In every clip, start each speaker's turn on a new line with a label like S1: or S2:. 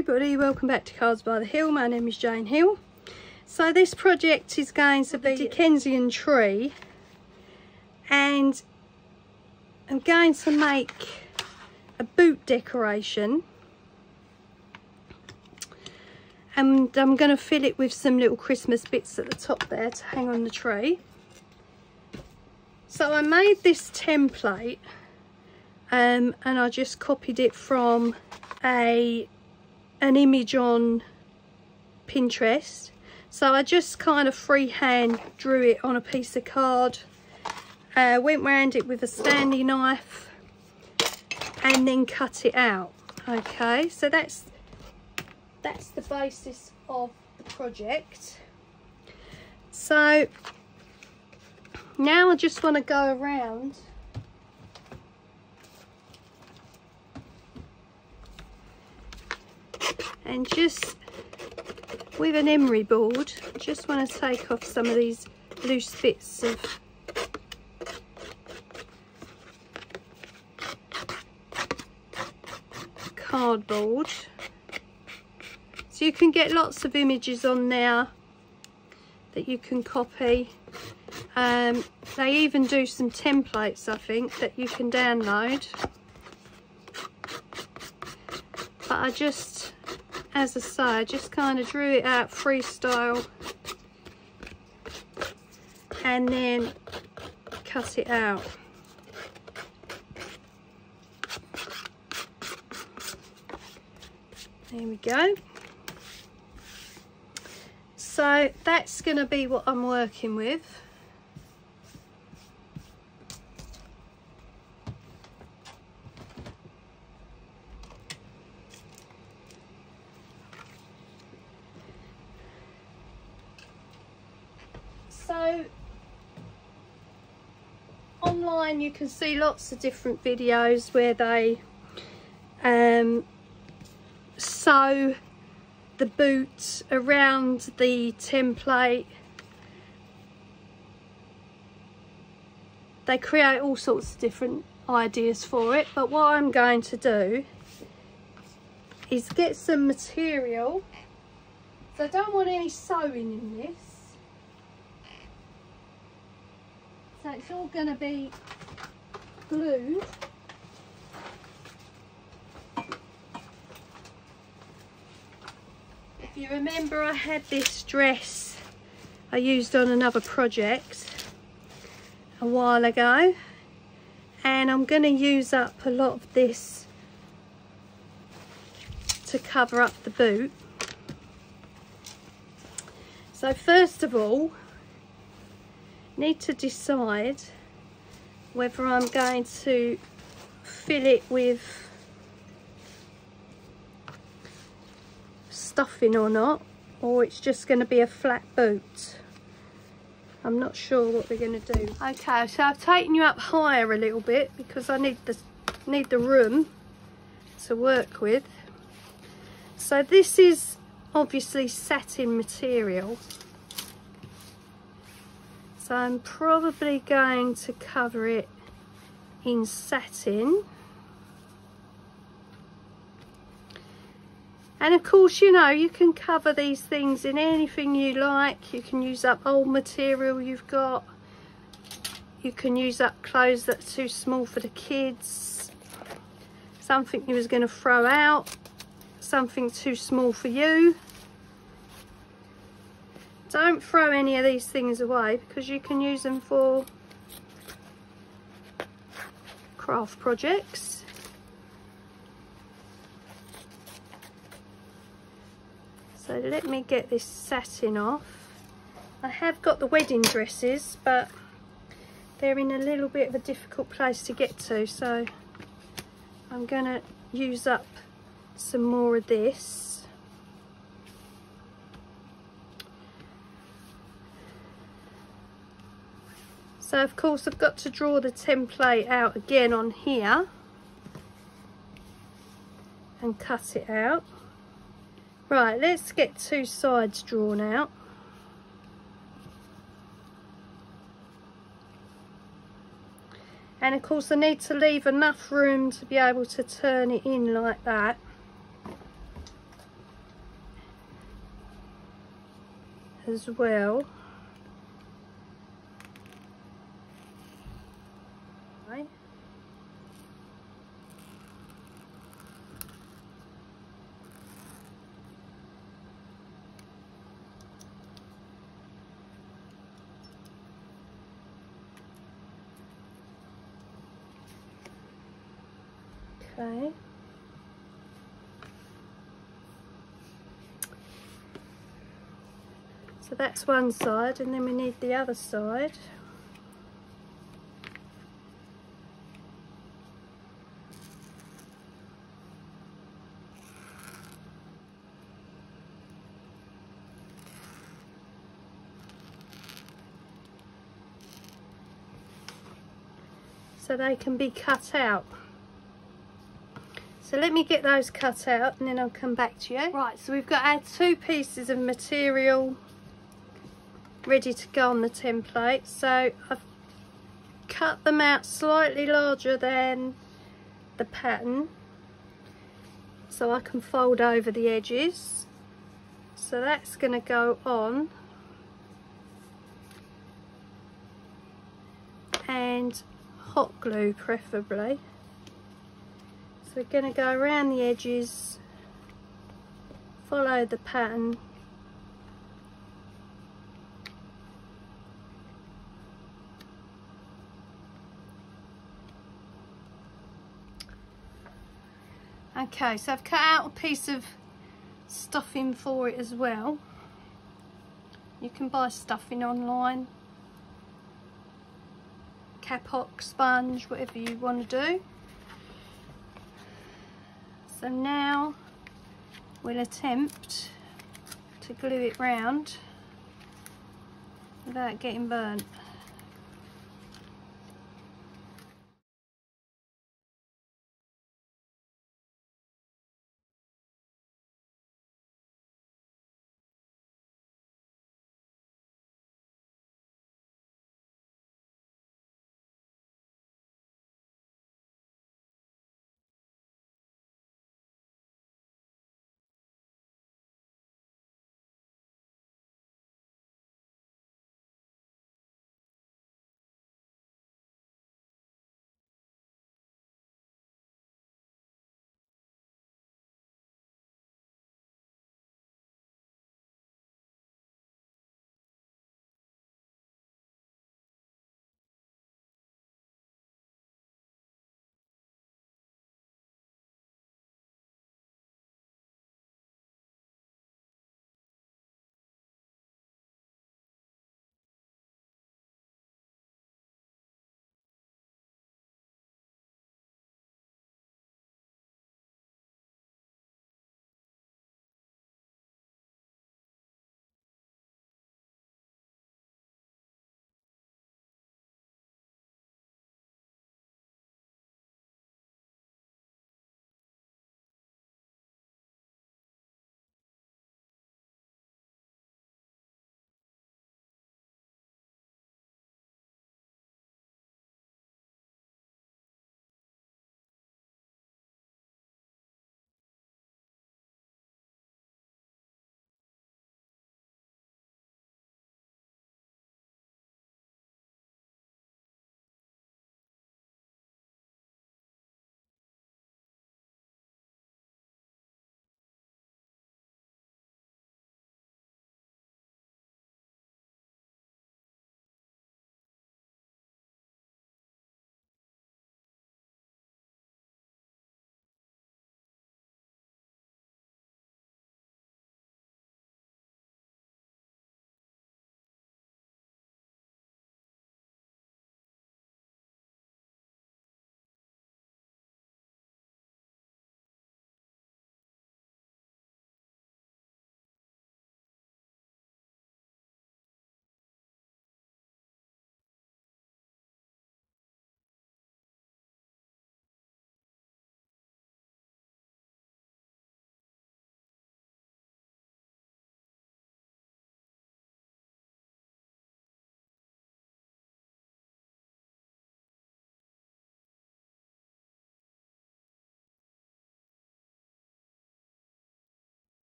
S1: everybody, welcome back to Cards by the Hill. My name is Jane Hill. So this project is going to be a Dickensian tree, and I'm going to make a boot decoration, and I'm going to fill it with some little Christmas bits at the top there to hang on the tree. So I made this template and I just copied it from an image on Pinterest. So I just kind of freehand drew it on a piece of card, went round it with a Stanley knife and then cut it out. Okay, so that's the basis of the project. So now I just want to go around and just with an emery board, just want to take off some of these loose bits of cardboard. So you can get lots of images on there that you can copy. They even do some templates, I think, that you can download. But I just, as I say, I just kind of drew it out freestyle and then cut it out. There we go. So that's going to be what I'm working with. So online you can see lots of different videos where they sew the boot around the template. They create all sorts of different ideas for it, but what I'm going to do is get some material. So I don't want any sewing in this. So it's all going to be glue. If you remember, I had this dress I used on another project a while ago, and I'm going to use up a lot of this to cover up the boot. So first of all, need to decide whether I'm going to fill it with stuffing or not, or it's just going to be a flat boot. I'm not sure what we're going to do. Okay, so I've taken you up higher a little bit because I need the room to work with. So this is obviously satin material. So I'm probably going to cover it in satin. And of course, you know, you can cover these things in anything you like. You can use up old material you've got. You can use up clothes that are too small for the kids. Something you was going to throw out. Something too small for you. Don't throw any of these things away because you can use them for craft projects. So let me get this satin off. I have got the wedding dresses, but they're in a little bit of a difficult place to get to, so I'm going to use up some more of this. So of course I've got to draw the template out again on here and cut it out. Right, let's get two sides drawn out. And of course I need to leave enough room to be able to turn it in like that. as well. Right. Okay. So that's one side, and then we need the other side. So they can be cut out. So let me get those cut out and then I'll come back to you. Right, so we've got our 2 pieces of material ready to go on the template. So I've cut them out slightly larger than the pattern so I can fold over the edges. So that's going to go on, and hot glue preferably. So we're going to go around the edges, follow the pattern, okay, so I've cut out a piece of stuffing for it as well. You can buy stuffing online, Kapok, sponge, whatever you want to do. So now we'll attempt to glue it round without getting burnt.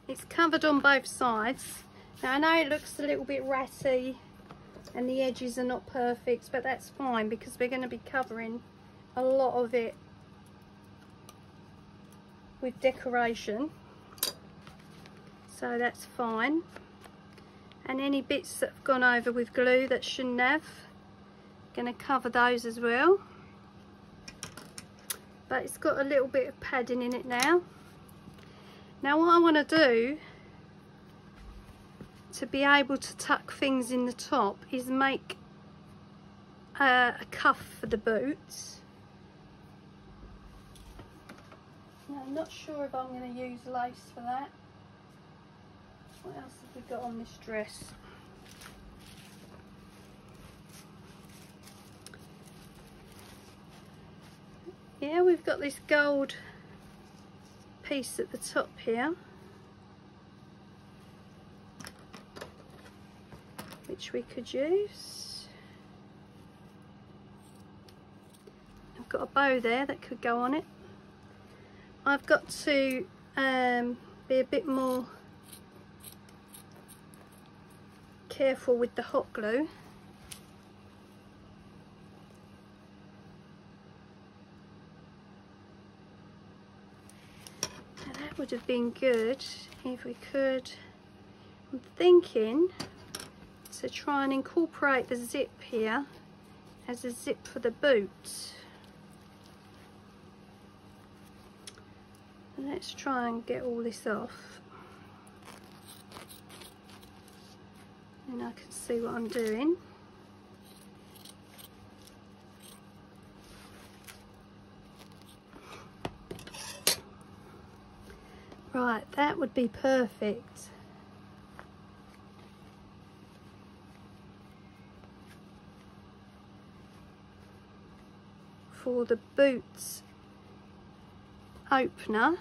S1: It's covered on both sides. Now I know it looks a little bit ratty and the edges are not perfect, but that's fine because we're going to be covering a lot of it with decoration, so that's fine. And any bits that have gone over with glue that shouldn't have, going to cover those as well. But it's got a little bit of padding in it now. Now what I want to do to be able to tuck things in the top is make a cuff for the boots. Now, I'm not sure if I'm going to use lace for that. What else have we got on this dress? Yeah, we've got this gold piece at the top here, which we could use. I've got a bow there that could go on it. I've got to be a bit more careful with the hot glue. Now that would have been good if we could. I'm thinking to try and incorporate the zip here as a zip for the boot. Let's try and get all this off, and I can see what I'm doing. Right, that would be perfect. For the boots opener,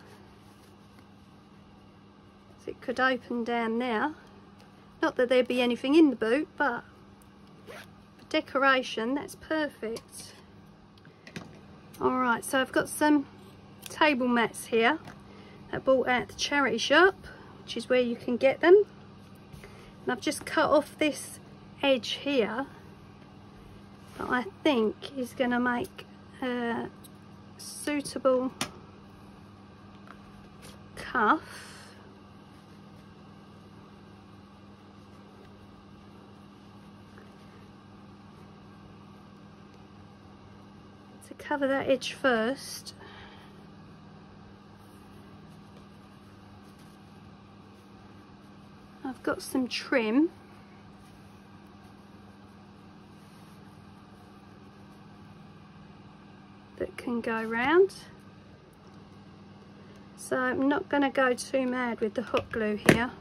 S1: so it could open down there. Not that there'd be anything in the boot, but for decoration that's perfect. Alright, so I've got some table mats here I bought at the charity shop, which is where you can get them, and I've just cut off this edge here that I think is going to make a suitable cuff. To cover that edge first, I've got some trim that can go round. So I'm not going to go too mad with the hot glue here.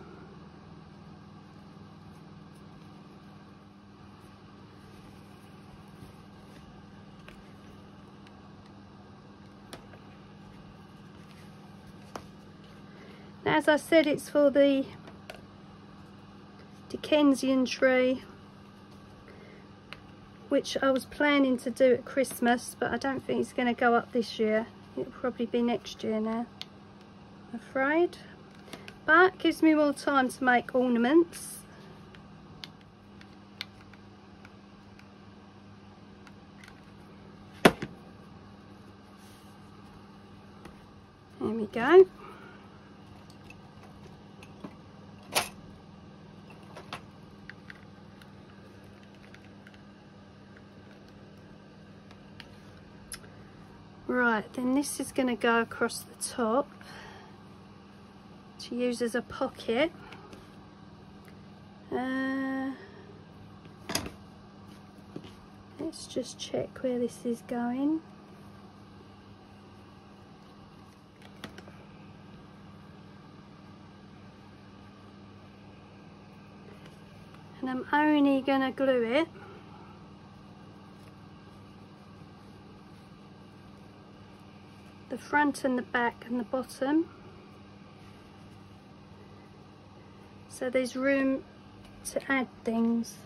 S1: Now, as I said, it's for the Dickensian tree, which I was planning to do at Christmas, but I don't think it's going to go up this year. It'll probably be next year now, I'm afraid. But it gives me more time to make ornaments. There we go. Right, then this is going to go across the top to use as a pocket. Let's just check where this is going. And I'm only going to glue it the front and the back and the bottom, so there's room to add things.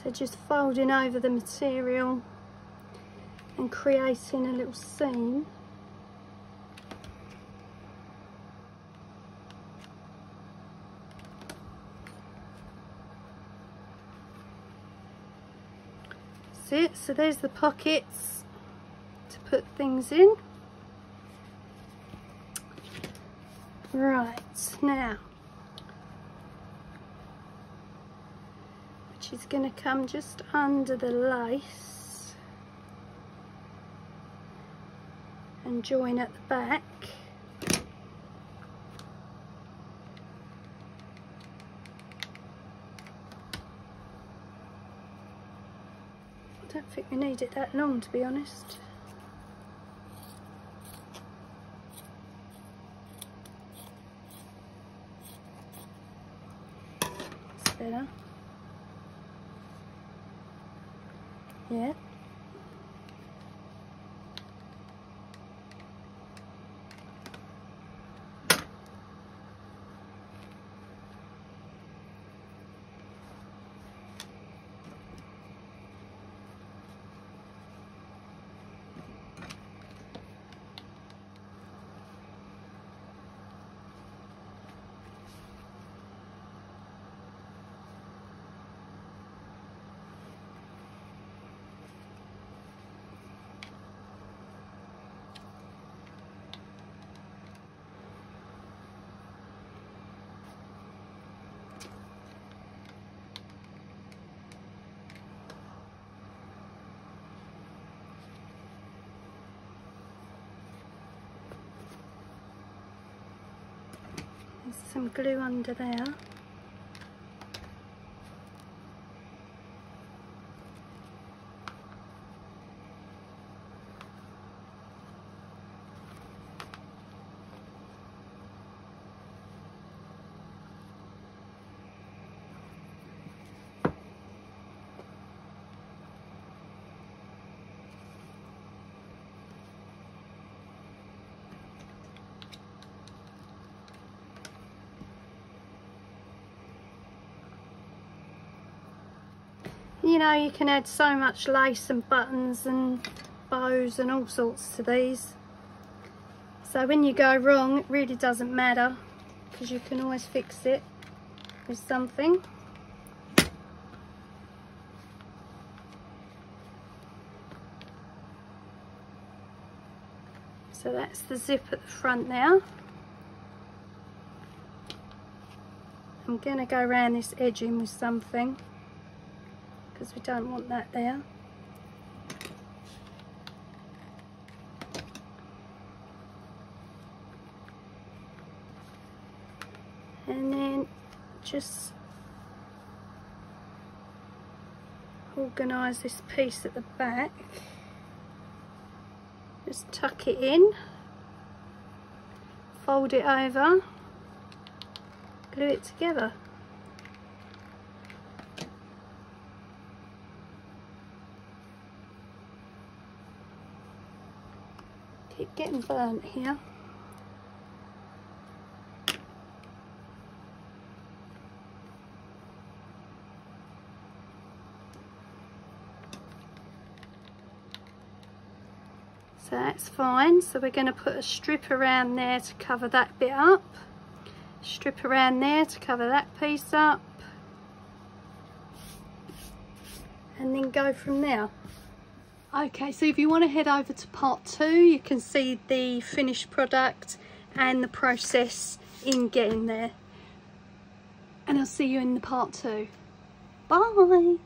S1: So just folding over the material and creating a little seam. That's it. So there's the pockets to put things in. Right, now, which is going to come just under the lace and join at the back. I don't think we need it that long, to be honest. It's better. Yeah. There's some glue under there. You know, you can add so much lace and buttons and bows and all sorts to these. So when you go wrong, it really doesn't matter, because you can always fix it with something. So that's the zip at the front now. I'm going to go around this edging with something, because we don't want that there. And then just organise this piece at the back. Just tuck it in, fold it over, glue it together. Keep getting burnt here. So that's fine. So we're going to put a strip around there to cover that bit up. Strip around there to cover that piece up. And then go from there. Okay, so if you want to head over to part 2, you can see the finished product and the process in getting there. And I'll see you in the part 2. Bye!